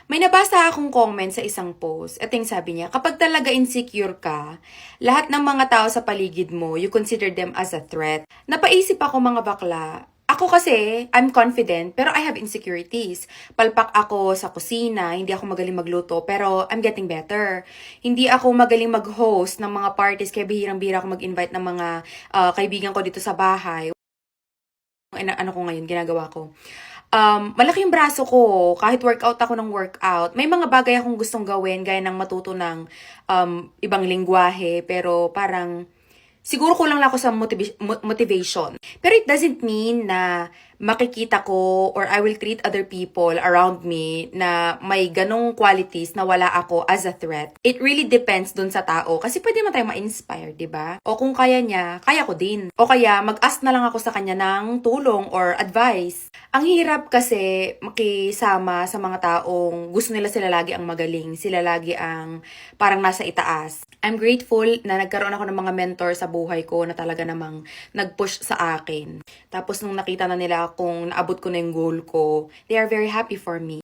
May nabasa akong comment sa isang post. Ito yung sabi niya, kapag talaga insecure ka, lahat ng mga tao sa paligid mo, you consider them as a threat. Napaisip ako mga bakla. Ako kasi, I'm confident, pero I have insecurities. Palpak ako sa kusina, hindi ako magaling magluto, pero I'm getting better. Hindi ako magaling mag-host ng mga parties, kaya bihirang-bihira ako mag-invite ng mga kaibigan ko dito sa bahay. Ano ko ngayon, ginagawa ko. Malaki yung braso ko, kahit workout ako ng workout. May mga bagay akong gustong gawin, gaya ng matuto ng ibang lingwahe, pero parang siguro kulang lang ako sa motivation. Pero it doesn't mean na makikita ko or I will treat other people around me na may ganong qualities na wala ako as a threat. It really depends dun sa tao. Kasi pwede naman tayo ma-inspire, di ba? O kung kaya niya, kaya ko din. O kaya mag-ask na lang ako sa kanya ng tulong or advice. Ang hirap kasi makisama sa mga taong gusto nila sila lagi ang magaling. Sila lagi ang parang nasa itaas. I'm grateful na nagkaroon ako ng mga mentor sa buhay ko na talaga namang nag-push sa akin. Tapos nung nakita na nila kung naabot ko na yung goal ko, they are very happy for me.